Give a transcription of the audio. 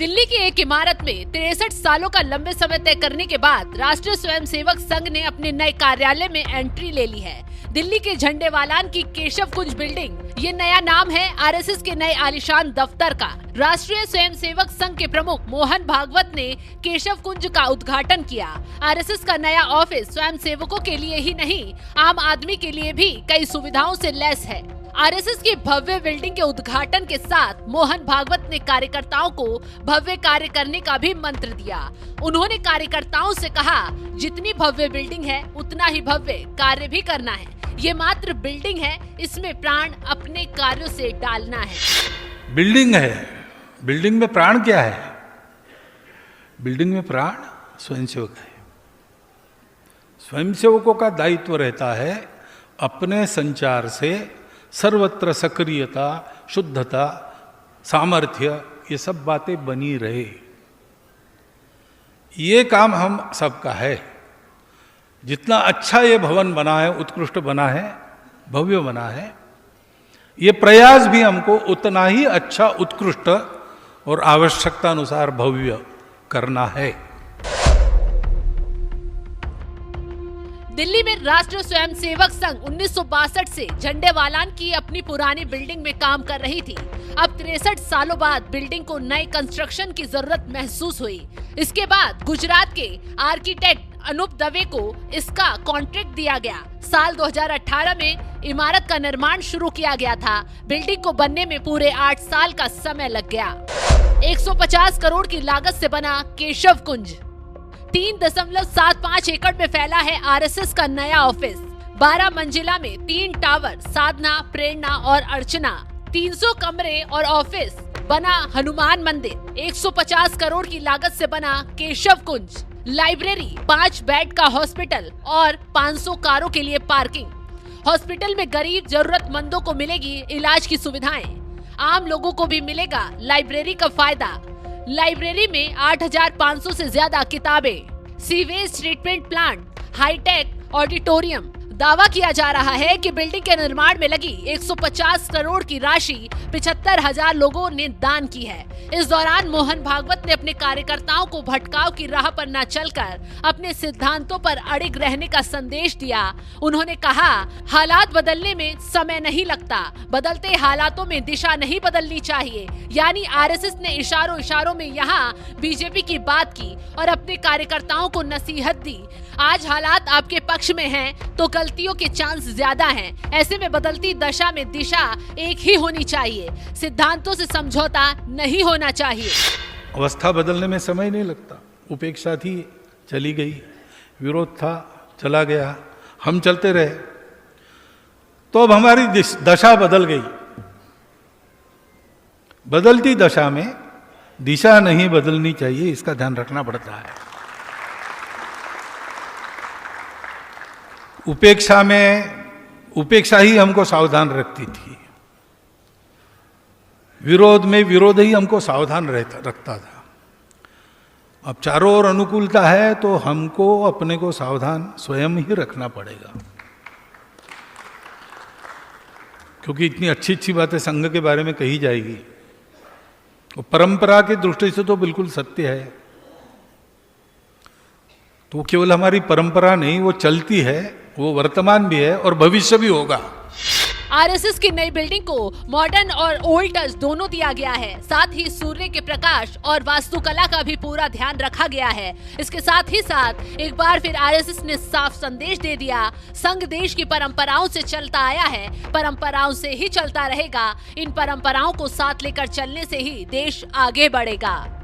दिल्ली की एक इमारत में 63 सालों का लंबे समय तय करने के बाद राष्ट्रीय स्वयंसेवक संघ ने अपने नए कार्यालय में एंट्री ले ली है। दिल्ली के झंडेवालान की केशव कुंज बिल्डिंग, ये नया नाम है आरएसएस के नए आलीशान दफ्तर का। राष्ट्रीय स्वयंसेवक संघ के प्रमुख मोहन भागवत ने केशव कुंज का उद्घाटन किया। आरएसएस का नया ऑफिस स्वयंसेवकों के लिए ही नहीं, आम आदमी के लिए भी कई सुविधाओं से लैस है। आरएसएस की भव्य बिल्डिंग के उद्घाटन के साथ मोहन भागवत ने कार्यकर्ताओं को भव्य कार्य करने का भी मंत्र दिया। उन्होंने कार्यकर्ताओं से कहा, जितनी भव्य बिल्डिंग है उतना ही भव्य कार्य भी करना है। ये मात्र बिल्डिंग है, इसमें प्राण अपने कार्यों से डालना है। बिल्डिंग है, बिल्डिंग में प्राण क्या है? बिल्डिंग में प्राण स्वयंसेवक है। स्वयंसेवकों का दायित्व रहता है अपने संचार से सर्वत्र सक्रियता, शुद्धता, सामर्थ्य, ये सब बातें बनी रहे। ये काम हम सबका है। जितना अच्छा ये भवन बना है, उत्कृष्ट बना है, भव्य बना है, ये प्रयास भी हमको उतना ही अच्छा, उत्कृष्ट और आवश्यकता अनुसार भव्य करना है। दिल्ली में राष्ट्रीय स्वयंसेवक संघ 1962 से झंडेवालान की अपनी पुरानी बिल्डिंग में काम कर रही थी। अब 63 सालों बाद बिल्डिंग को नए कंस्ट्रक्शन की जरूरत महसूस हुई। इसके बाद गुजरात के आर्किटेक्ट अनूप दवे को इसका कॉन्ट्रैक्ट दिया गया। साल 2018 में इमारत का निर्माण शुरू किया गया था। बिल्डिंग को बनने में पूरे 8 साल का समय लग गया। 150 करोड़ की लागत से बना केशव कुंज 3.75 एकड़ में फैला है आरएसएस का नया ऑफिस। 12 मंजिला में 3 टावर, साधना, प्रेरणा और अर्चना, 300 कमरे और ऑफिस बना हनुमान मंदिर। 150 करोड़ की लागत से बना केशव कुंज, लाइब्रेरी, 5 बेड का हॉस्पिटल और 500 कारों के लिए पार्किंग। हॉस्पिटल में गरीब जरूरतमंदों को मिलेगी इलाज की सुविधाएं। आम लोगों को भी मिलेगा लाइब्रेरी का फायदा। लाइब्रेरी में 8,500 से ज्यादा किताबें, sewage treatment plant, hi tech auditorium. दावा किया जा रहा है कि बिल्डिंग के निर्माण में लगी 150 करोड़ की राशि 75,000 लोगों ने दान की है। इस दौरान मोहन भागवत ने अपने कार्यकर्ताओं को भटकाव की राह पर न चलकर अपने सिद्धांतों पर अड़िग रहने का संदेश दिया। उन्होंने कहा, हालात बदलने में समय नहीं लगता, बदलते हालातों में दिशा नहीं बदलनी चाहिए। यानी आरएसएस ने इशारों में यहाँ बीजेपी की बात की और अपने कार्यकर्ताओं को नसीहत दी। आज हालात आपके पक्ष में हैं, तो गलतियों के चांस ज्यादा हैं। ऐसे में बदलती दशा में दिशा एक ही होनी चाहिए, सिद्धांतों से समझौता नहीं होना चाहिए। अवस्था बदलने में समय नहीं लगता। उपेक्षा थी, चली गई, विरोध था, चला गया, हम चलते रहे, तो अब हमारी दशा बदल गई। बदलती दशा में दिशा नहीं बदलनी चाहिए, इसका ध्यान रखना पड़ता है। उपेक्षा ही हमको सावधान रखती थी। विरोध में विरोध ही हमको सावधान रखता था। अब चारों ओर अनुकूलता है, तो हमको अपने को सावधान स्वयं ही रखना पड़ेगा। क्योंकि इतनी अच्छी बातें संघ के बारे में कही जाएगी, वो परंपरा की दृष्टि से तो बिल्कुल सत्य है। तो केवल हमारी परंपरा नहीं, वो चलती है, वो वर्तमान भी है और भविष्य भी होगा। आरएसएस की नई बिल्डिंग को मॉडर्न और ओल्ड टच दोनों दिया गया है। साथ ही सूर्य के प्रकाश और वास्तुकला का भी पूरा ध्यान रखा गया है। इसके साथ ही साथ एक बार फिर आरएसएस ने साफ संदेश दे दिया, संघ देश की परंपराओं से चलता आया है, परंपराओं से ही चलता रहेगा। इन परंपराओं को साथ लेकर चलने से ही देश आगे बढ़ेगा।